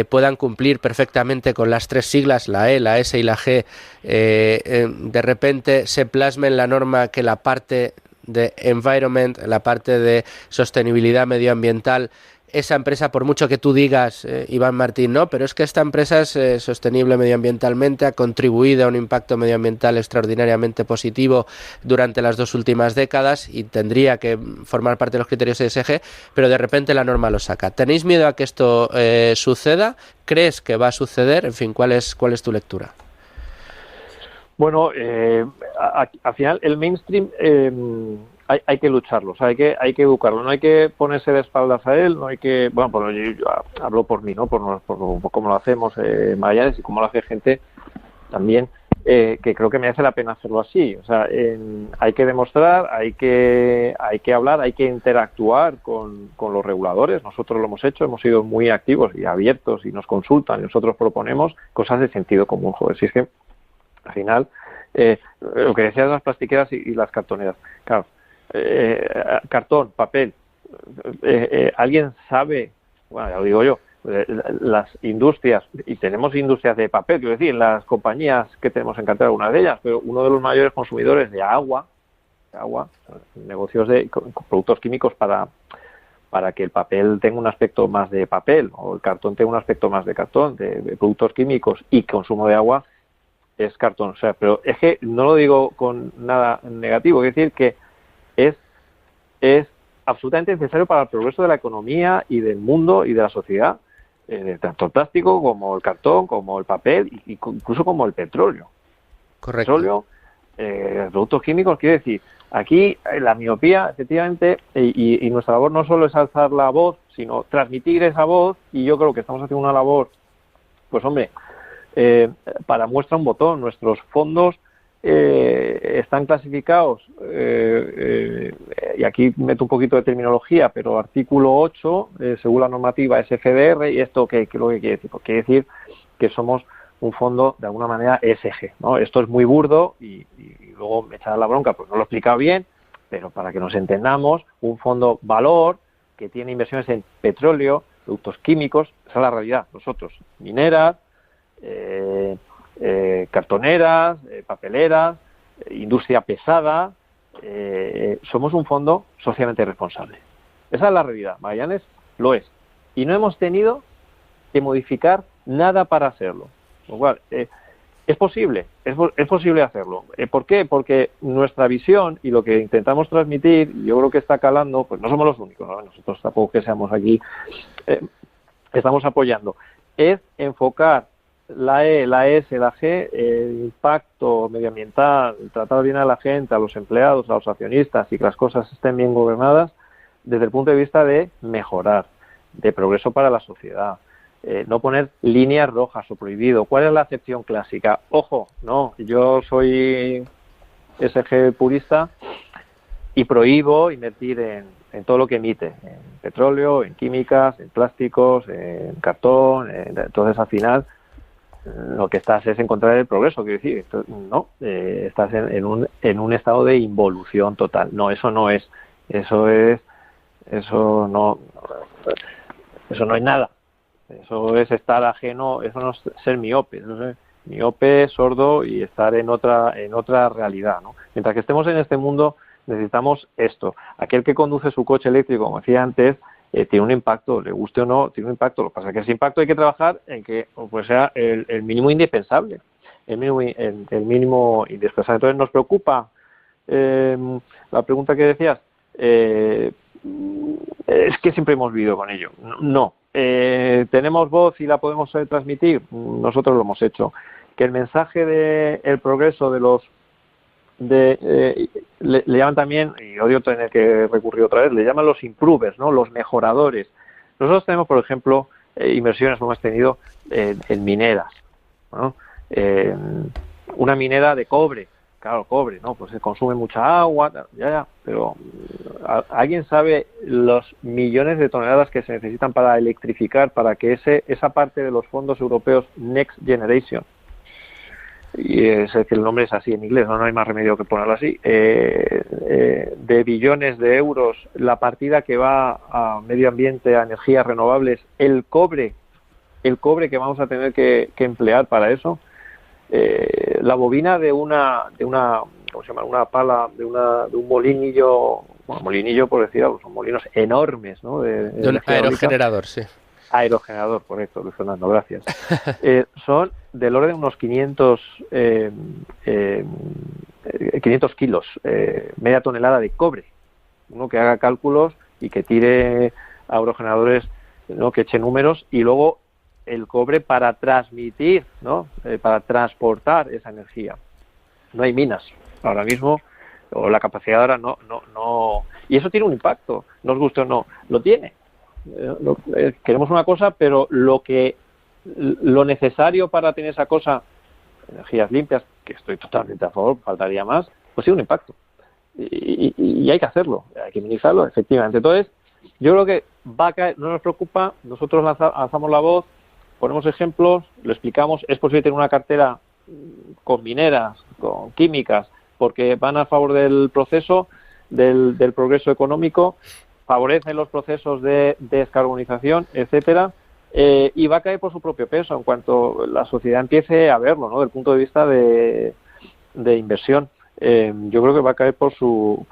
puedan cumplir perfectamente con las tres siglas, la E, la S y la G, de repente se plasme en la norma que la parte de environment, la parte de sostenibilidad medioambiental, esa empresa, por mucho que tú digas, Iván Martín, no, pero es que esta empresa es sostenible medioambientalmente, ha contribuido a un impacto medioambiental extraordinariamente positivo durante las 2 últimas décadas y tendría que formar parte de los criterios ESG, pero de repente la norma lo saca? ¿Tenéis miedo a que esto suceda? ¿Crees que va a suceder? En fin, ¿cuál es tu lectura? Bueno, al final el mainstream hay que lucharlo, o sea, hay que educarlo, no hay que ponerse de espaldas a él, no hay que, bueno, pues yo hablo por mí, ¿no? Por cómo lo hacemos Magallanes y cómo lo hace gente también que creo que merece la pena hacerlo así. O sea, hay que demostrar, hay que hablar, hay que interactuar con los reguladores. Nosotros lo hemos hecho, hemos sido muy activos y abiertos y nos consultan y nosotros proponemos cosas de sentido común. Joder, si es que al final, lo que decías de las plastiqueras y las cartoneras, claro, cartón, papel, ¿alguien sabe? Bueno, ya lo digo yo, las industrias, y tenemos industrias de papel, quiero decir, las compañías que tenemos en cartera, algunas de ellas, pero uno de los mayores consumidores de agua, negocios de productos químicos para que el papel tenga un aspecto más de papel o el cartón tenga un aspecto más de cartón, de productos químicos y consumo de agua, es cartón. O sea, pero es que no lo digo con nada negativo, es decir, que es absolutamente necesario para el progreso de la economía y del mundo y de la sociedad, tanto el plástico como el cartón, como el papel, y incluso como el petróleo. Correcto. Petróleo, productos químicos, quiere decir, aquí la miopía, efectivamente, y nuestra labor no solo es alzar la voz, sino transmitir esa voz, y yo creo que estamos haciendo una labor, pues hombre, para muestra un botón. Nuestros fondos están clasificados, y aquí meto un poquito de terminología, pero artículo 8, según la normativa SFDR, y esto ¿qué lo que quiere decir? Pues quiere decir que somos un fondo de alguna manera ESG, ¿no? Esto es muy burdo y luego me echará la bronca, pues no lo he explicado bien, pero para que nos entendamos, un fondo valor que tiene inversiones en petróleo, productos químicos, esa es la realidad. Nosotros, mineras, cartoneras, papeleras, industria pesada, somos un fondo socialmente responsable. Esa es la realidad. Magallanes lo es. Y no hemos tenido que modificar nada para hacerlo. Lo cual, es posible hacerlo. ¿Por qué? Porque nuestra visión y lo que intentamos transmitir, yo creo que está calando, pues no somos los únicos, ¿no? Nosotros tampoco que seamos aquí, estamos apoyando, es enfocar la E, la S, la G, el impacto medioambiental, el tratar bien a la gente, a los empleados, a los accionistas y que las cosas estén bien gobernadas desde el punto de vista de mejorar, de progreso para la sociedad. No poner líneas rojas o prohibido. ¿Cuál es la acepción clásica? Ojo, no, yo soy SG purista y prohíbo invertir en todo lo que emite, en petróleo, en químicas, en plásticos, en cartón, entonces al final lo que estás es encontrar el progreso, quiero decir, no, estás en un estado de involución total. No, eso no es, eso no es nada. Eso es estar ajeno, eso no es ser miope, no sé, miope, sordo y estar en otra realidad, ¿no? Mientras que estemos en este mundo necesitamos esto. Aquel que conduce su coche eléctrico, como decía antes, tiene un impacto, le guste o no, tiene un impacto. Lo que pasa es que ese impacto hay que trabajar en que pues sea el mínimo indispensable, el mínimo indispensable. Entonces nos preocupa la pregunta que decías, es que siempre hemos vivido con ello. No. ¿Tenemos voz y la podemos transmitir? Nosotros lo hemos hecho. Que el mensaje del progreso de los le llaman también, y odio tener que recurrir otra vez, le llaman los improvers, ¿no? Los mejoradores. Nosotros tenemos, por ejemplo, inversiones, como hemos tenido en mineras, ¿no? Una minera de cobre. Claro, cobre, ¿no? Pues se consume mucha agua, ya, pero ¿alguien sabe los millones de toneladas que se necesitan para electrificar, para que esa parte de los fondos europeos Next Generation, y es que el nombre es así en inglés, no hay más remedio que ponerlo así, de billones de euros, la partida que va a medio ambiente, a energías renovables, el cobre que vamos a tener que emplear para eso, la bobina de una ¿cómo se llama? Una pala de un molinillo, bueno, molinillo por decir algo, son molinos enormes, ¿no? De un aerogenerador, sí. Aerogenerador, correcto, Luis Fernando, gracias. Son del orden de unos 500 kilos, media tonelada de cobre. Uno que haga cálculos y que tire aerogeneradores, ¿no? Que eche números, y luego el cobre para transmitir, ¿no? Para transportar esa energía. No hay minas ahora mismo, o la capacidad ahora no, y eso tiene un impacto, nos guste o no, lo tiene. Queremos una cosa, pero lo necesario para tener esa cosa, energías limpias, que estoy totalmente a favor, faltaría más, pues sí un impacto. Y hay que hacerlo, hay que minimizarlo, efectivamente. Entonces, yo creo que va a caer, no nos preocupa, nosotros alzamos la voz, ponemos ejemplos, lo explicamos, es posible tener una cartera con mineras, con químicas, porque van a favor del proceso, del progreso económico, favorecen los procesos de descarbonización, etcétera, y va a caer por su propio peso en cuanto la sociedad empiece a verlo, ¿no? Desde el punto de vista de inversión. Yo creo que va a caer por su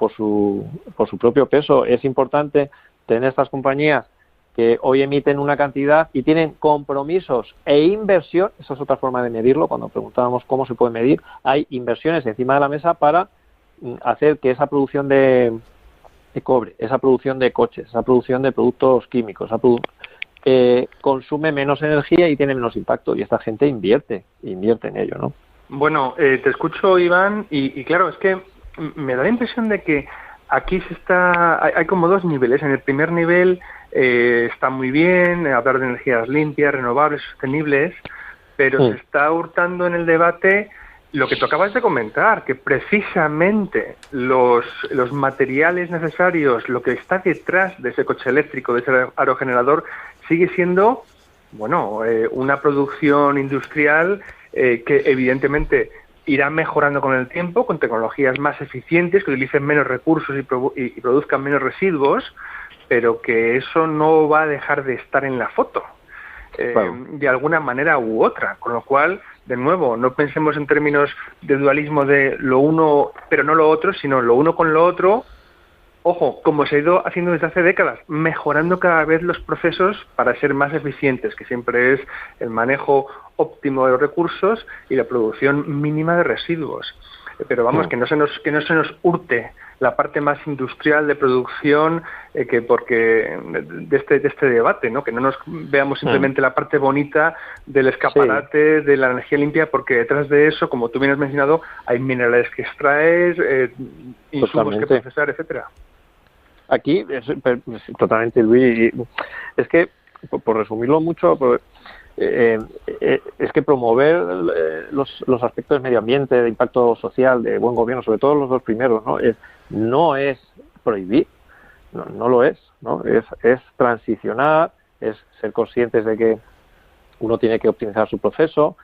propio peso. Es importante tener estas compañías que hoy emiten una cantidad y tienen compromisos e inversión. Esa es otra forma de medirlo. Cuando preguntábamos cómo se puede medir, hay inversiones encima de la mesa para hacer que esa producción de cobre, esa producción de coches, esa producción de productos químicos, consume menos energía y tiene menos impacto. Y esta gente invierte en ello, ¿no? Bueno, te escucho, Iván, y claro, es que me da la impresión de que aquí hay como dos niveles. En el primer nivel está muy bien hablar de energías limpias, renovables, sostenibles, pero se está hurtando en el debate lo que tú acabas de comentar, que precisamente los materiales necesarios, lo que está detrás de ese coche eléctrico, de ese aerogenerador, sigue siendo, bueno, una producción industrial que evidentemente irá mejorando con el tiempo, con tecnologías más eficientes, que utilicen menos recursos y produzcan menos residuos, pero que eso no va a dejar de estar en la foto, de alguna manera u otra. Con lo cual, de nuevo, no pensemos en términos de dualismo de lo uno pero no lo otro, sino lo uno con lo otro. Ojo, como se ha ido haciendo desde hace décadas, mejorando cada vez los procesos para ser más eficientes, que siempre es el manejo óptimo de los recursos y la producción mínima de residuos. Pero vamos, que no se nos hurte la parte más industrial de producción de este debate, ¿no? Que no nos veamos simplemente la parte bonita del escaparate de la energía limpia, porque detrás de eso, como tú bien has mencionado, hay minerales que extraer, insumos que procesar, etcétera. Aquí es totalmente, Luis. Es que, por resumirlo mucho, es que promover los aspectos de medio ambiente, de impacto social, de buen gobierno, sobre todo los dos primeros, no es prohibir, no lo es, ¿no? Es transicionar, es ser conscientes de que uno tiene que optimizar su proceso,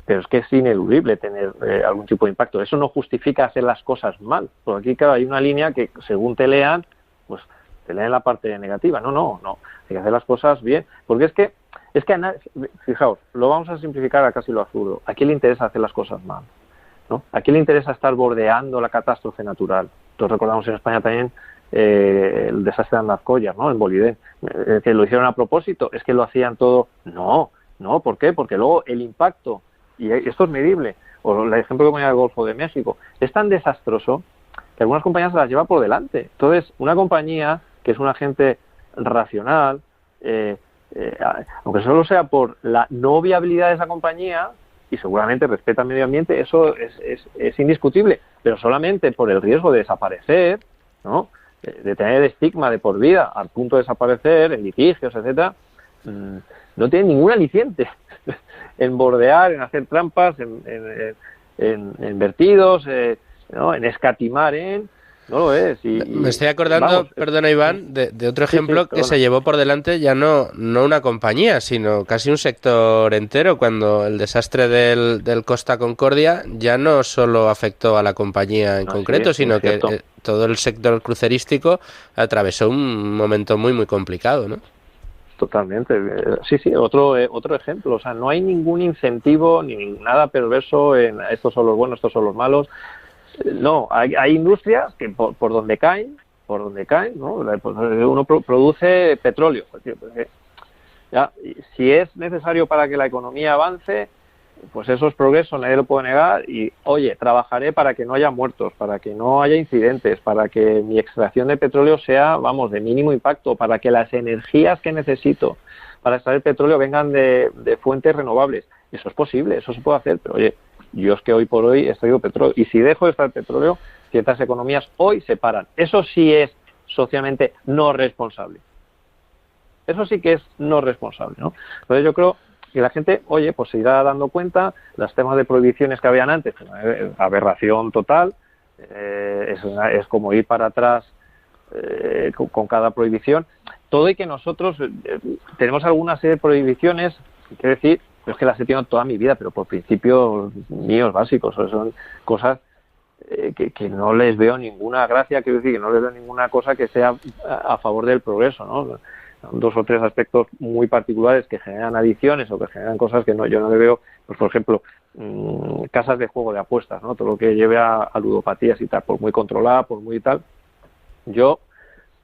pero es que es ineludible tener algún tipo de impacto. Eso no justifica hacer las cosas mal, porque aquí, claro, hay una línea que, según te lean, pues te leen la parte negativa. No, hay que hacer las cosas bien, porque es que fijaos, lo vamos a simplificar a casi lo absurdo. ¿A quién le interesa hacer las cosas mal? ¿No? ¿A quién le interesa estar bordeando la catástrofe natural? Todos recordamos en España también el desastre de Andazcollar, ¿no? En Bolivén, que lo hicieron a propósito, es que lo hacían todo. No, ¿por qué? Porque luego el impacto, y esto es medible, o el ejemplo que ponía del Golfo de México, es tan desastroso que algunas compañías se las lleva por delante. Entonces, una compañía que es un agente racional, aunque solo sea por la no viabilidad de esa compañía, y seguramente respeta el medio ambiente, eso es indiscutible, pero solamente por el riesgo de desaparecer, ¿no? De tener estigma de por vida al punto de desaparecer, en litigios, etcétera, no tiene ningún aliciente en bordear, en hacer trampas, en vertidos, ¿no? En escatimar, no lo es. Me estoy acordando, vamos, perdona Iván, de otro ejemplo que se llevó por delante ya no una compañía, sino casi un sector entero, cuando el desastre del Costa Concordia ya no solo afectó a la compañía en concreto, sino que todo el sector crucerístico atravesó un momento muy, muy complicado, ¿no? Totalmente. Sí, otro ejemplo. O sea, no hay ningún incentivo ni nada perverso en estos son los buenos, estos son los malos. No, hay industrias que por donde caen, ¿no? Uno produce petróleo. Ya, si es necesario para que la economía avance, pues eso es progreso, nadie lo puede negar. Y, oye, trabajaré para que no haya muertos, para que no haya incidentes, para que mi extracción de petróleo sea, de mínimo impacto, para que las energías que necesito para extraer petróleo vengan de fuentes renovables. Eso es posible, eso se puede hacer, pero, oye, yo es que hoy por hoy extraigo petróleo. Y si dejo de extraer petróleo, ciertas economías hoy se paran. Eso sí es socialmente no responsable. Eso sí que es no responsable, ¿no? Entonces yo creo, Y la gente, oye, pues se irá dando cuenta, los temas de prohibiciones que habían antes, aberración total, es como ir para atrás con cada prohibición. Todo y que nosotros tenemos alguna serie de prohibiciones, quiero decir, pero es que las he tenido toda mi vida, pero por principios míos básicos, son cosas que no les veo ninguna gracia, quiero decir, que no les veo ninguna cosa que sea a favor del progreso, ¿no? Dos o tres aspectos muy particulares que generan adicciones o que generan cosas que yo no le veo, pues por ejemplo, casas de juego de apuestas, ¿no? Todo lo que lleve a ludopatías y tal, por muy controlada, por muy tal. Esto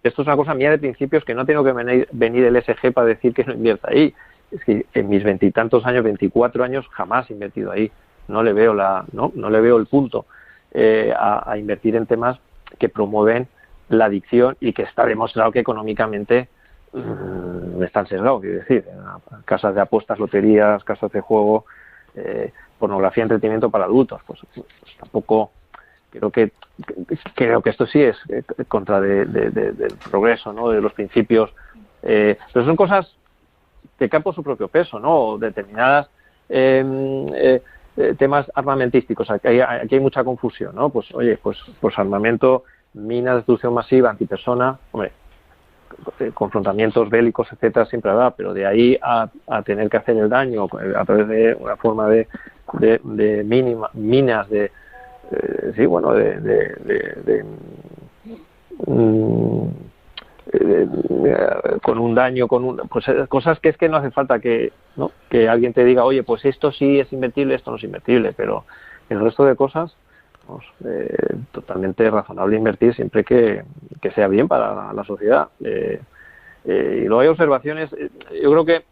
es una cosa mía de principios, que no tengo que venir el ESG para decir que no invierta ahí. Es que en mis 20 y tantos años, 24 años, jamás he invertido ahí. No le veo no le veo el punto a invertir en temas que promueven la adicción y que está demostrado que económicamente están sesgados, quiero decir, casas de apuestas, loterías, casas de juego, pornografía, entretenimiento para adultos, pues tampoco creo que esto sí es contra del progreso, ¿no? De los principios, pero son cosas que caen por su propio peso, ¿no? Determinadas temas armamentísticos, aquí hay mucha confusión, ¿no? Pues oye, pues armamento, minas, destrucción masiva, antipersona, hombre, confrontamientos bélicos, etcétera, siempre habrá, pero de ahí a tener que hacer el daño a través de una forma de minas, con un daño, pues cosas que es que no hace falta que alguien te diga, oye, pues esto sí es invertible, esto no es invertible, pero el resto de cosas, totalmente razonable invertir siempre que sea bien para la sociedad. Y luego hay observaciones, yo creo que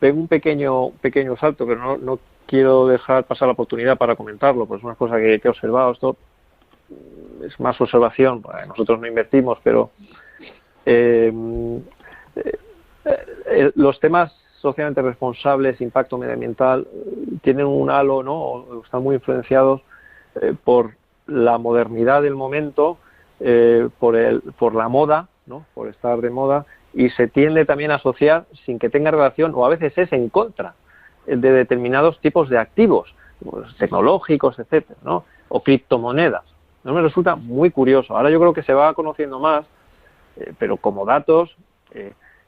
pego un pequeño salto, pero no quiero dejar pasar la oportunidad para comentarlo, pues es una cosa que he observado. Esto es más observación, nosotros no invertimos, pero los temas socialmente responsables, impacto medioambiental, tienen un halo, ¿no? Están muy influenciados por la modernidad del momento, por la moda, ¿no? Por estar de moda, y se tiende también a asociar sin que tenga relación, o a veces es en contra de determinados tipos de activos, pues, tecnológicos, etcétera, ¿no? O criptomonedas. No me resulta muy curioso. Ahora yo creo que se va conociendo más, pero como datos,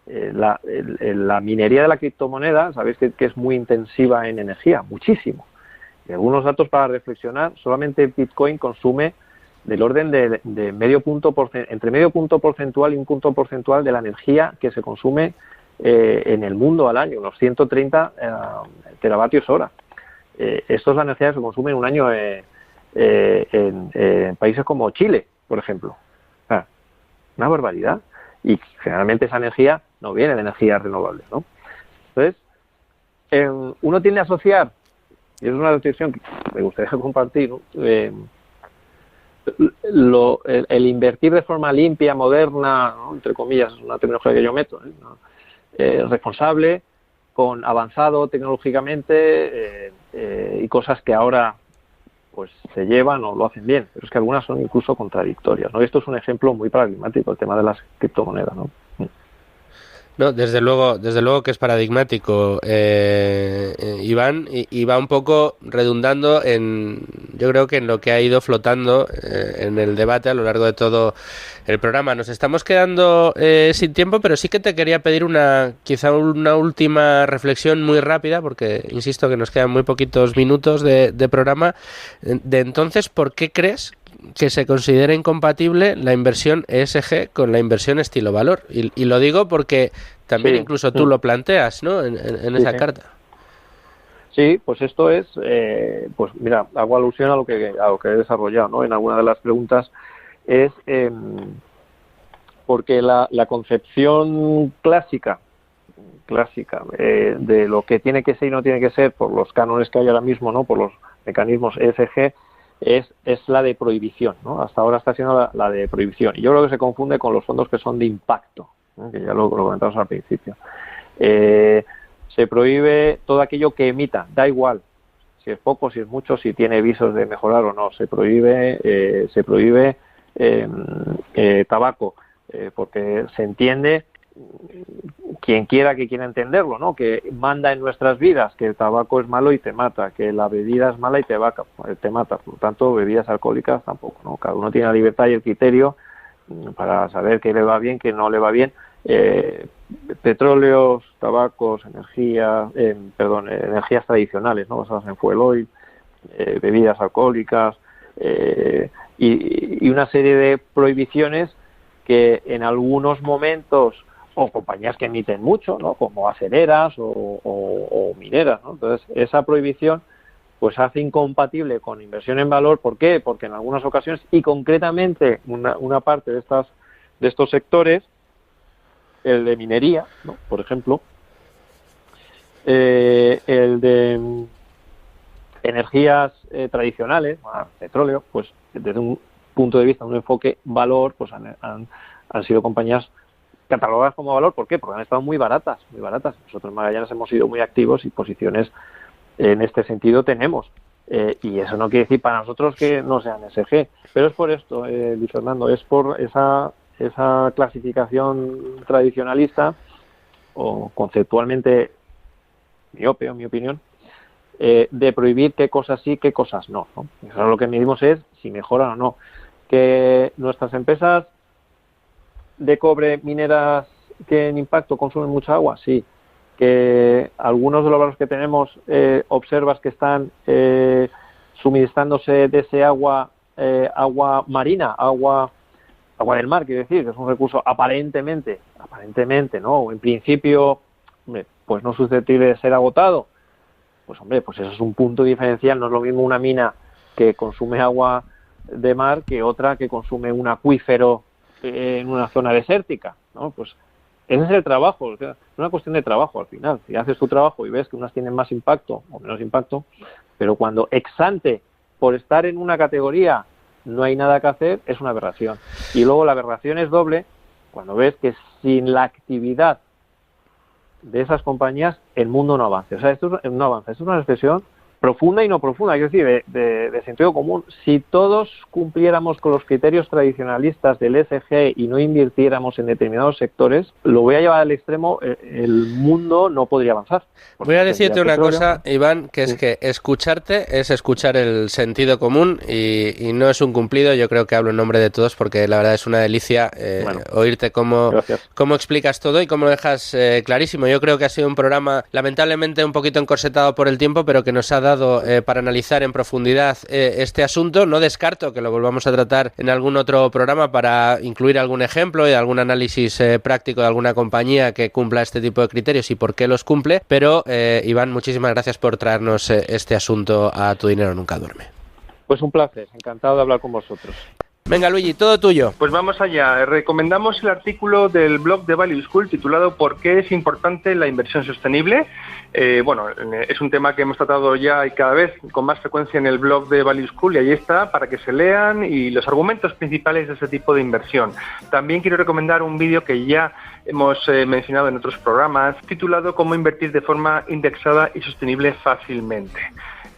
la minería de la criptomoneda, sabéis que es muy intensiva en energía, muchísimo. Y algunos datos para reflexionar: solamente Bitcoin consume del orden de entre medio punto porcentual y un punto porcentual de la energía que se consume en el mundo al año, unos 130 teravatios hora. Esto es la energía que se consume en un año en países como Chile, por ejemplo. Una barbaridad. Y generalmente esa energía no viene de energías renovables, ¿no? Entonces, uno tiende a asociar, y es una reflexión que me gustaría compartir, ¿no? El invertir de forma limpia, moderna, ¿no? Entre comillas, es una tecnología que yo meto, ¿no? Responsable, con avanzado tecnológicamente, y cosas que ahora pues se llevan o lo hacen bien, pero es que algunas son incluso contradictorias, ¿no? Esto es un ejemplo muy paradigmático, el tema de las criptomonedas, ¿no? No, desde luego que es paradigmático, Iván, y va un poco redundando yo creo que en lo que ha ido flotando en el debate a lo largo de todo el programa. Nos estamos quedando sin tiempo, pero sí que te quería pedir quizá una última reflexión muy rápida, porque insisto que nos quedan muy poquitos minutos de programa. Entonces, ¿por qué crees que se considera incompatible la inversión ESG con la inversión estilo valor? Y lo digo porque también incluso tú lo planteas, ¿no? En esa carta. Sí, pues esto es, pues mira, hago alusión a lo que he desarrollado, ¿no? En alguna de las preguntas es porque la concepción clásica de lo que tiene que ser y no tiene que ser por los cánones que hay ahora mismo, ¿no? Por los mecanismos ESG, es la de prohibición, ¿no? Hasta ahora está siendo la de prohibición. Y yo creo que se confunde con los fondos que son de impacto, ¿no? Que ya lo comentamos al principio. Se prohíbe todo aquello que emita, da igual si es poco, si es mucho, si tiene visos de mejorar o no. Se prohíbe tabaco, porque se entiende quien quiera entenderlo, ¿no? Que manda en nuestras vidas que el tabaco es malo y te mata, que la bebida es mala y te mata, por lo tanto bebidas alcohólicas tampoco, ¿no? Cada uno tiene la libertad y el criterio para saber qué le va bien, qué no le va bien. Petróleos, tabacos, energías tradicionales, ¿no? Basadas en fuel oil, bebidas alcohólicas, y una serie de prohibiciones que en algunos momentos, o compañías que emiten mucho, ¿no? Como acereras o mineras, ¿no? Entonces, esa prohibición pues hace incompatible con inversión en valor. ¿Por qué? Porque en algunas ocasiones, y concretamente una parte de estos sectores, el de minería, ¿no? Por ejemplo, el de energías tradicionales, petróleo, pues desde un punto de vista, un enfoque valor, pues han sido compañías catalogadas como valor. ¿Por qué? Porque han estado muy baratas. Nosotros en Magallanes hemos sido muy activos y posiciones en este sentido tenemos. Y eso no quiere decir para nosotros que no sean SG, pero es por esto, Luis Fernando, es por esa clasificación tradicionalista o conceptualmente miope, en mi opinión, de prohibir qué cosas sí, qué cosas no, ¿no? Eso lo que medimos es si mejoran o no. Que nuestras empresas de cobre mineras que en impacto consumen mucha agua, sí. Que algunos de los valores que tenemos observas que están suministrándose de ese agua marina, agua del mar, quiero decir, que es un recurso aparentemente, ¿no? O en principio, hombre, pues no susceptible de ser agotado. Pues hombre, pues eso es un punto diferencial. No es lo mismo una mina que consume agua de mar que otra que consume un acuífero en una zona desértica, ¿no? Pues ese es el trabajo, o sea, es una cuestión de trabajo al final. Si haces tu trabajo y ves que unas tienen más impacto o menos impacto, pero cuando ex ante, por estar en una categoría, no hay nada que hacer, es una aberración. Y luego la aberración es doble cuando ves que sin la actividad de esas compañías el mundo no avanza. O sea, esto no avanza. Esto es una expresión profunda y no profunda, es decir, de sentido común. Si todos cumpliéramos con los criterios tradicionalistas del ESG y no invirtiéramos en determinados sectores, lo voy a llevar al extremo, el mundo no podría avanzar. Voy a decirte una cosa, Iván, que es que escucharte es escuchar el sentido común y no es un cumplido. Yo creo que hablo en nombre de todos porque la verdad es una delicia oírte cómo explicas todo y cómo lo dejas clarísimo. Yo creo que ha sido un programa lamentablemente un poquito encorsetado por el tiempo, pero que nos ha dado para analizar en profundidad este asunto. No descarto que lo volvamos a tratar en algún otro programa para incluir algún ejemplo y algún análisis práctico de alguna compañía que cumpla este tipo de criterios y por qué los cumple, pero Iván, muchísimas gracias por traernos este asunto a Tu Dinero Nunca Duerme. Pues un placer, encantado de hablar con vosotros. Venga, Luigi, todo tuyo. Pues vamos allá. Recomendamos el artículo del blog de Value School titulado ¿Por qué es importante la inversión sostenible? Es un tema que hemos tratado ya y cada vez con más frecuencia en el blog de Value School, y ahí está para que se lean y los argumentos principales de ese tipo de inversión. También quiero recomendar un vídeo que ya hemos mencionado en otros programas titulado ¿Cómo invertir de forma indexada y sostenible fácilmente?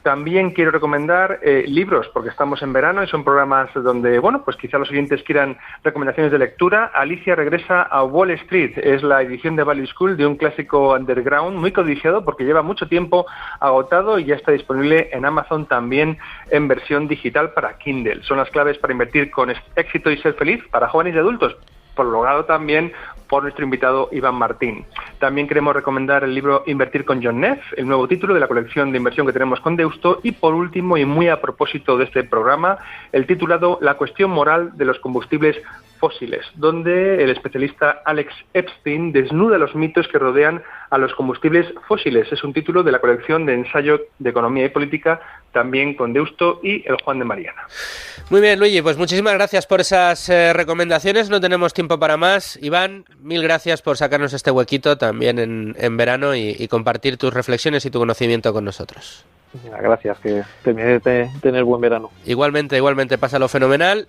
También quiero recomendar libros, porque estamos en verano y son programas donde, pues quizá los oyentes quieran recomendaciones de lectura. Alicia regresa a Wall Street. Es la edición de Value School de un clásico underground muy codiciado porque lleva mucho tiempo agotado y ya está disponible en Amazon también en versión digital para Kindle. Son las claves para invertir con éxito y ser feliz para jóvenes y adultos, prologado también por nuestro invitado Iván Martín. También queremos recomendar el libro Invertir con John Neff, el nuevo título de la colección de inversión que tenemos con Deusto, y por último, y muy a propósito de este programa, el titulado La cuestión moral de los combustibles fósiles, donde el especialista Alex Epstein desnuda los mitos que rodean a los combustibles fósiles. Es un título de la colección de ensayo de economía y política, también con Deusto y el Juan de Mariana. Muy bien, Luigi, pues muchísimas gracias por esas recomendaciones. No tenemos tiempo para más. Iván, mil gracias por sacarnos este huequito también en verano y compartir tus reflexiones y tu conocimiento con nosotros. Gracias, que termine de tener buen verano. Igualmente, pásalo fenomenal.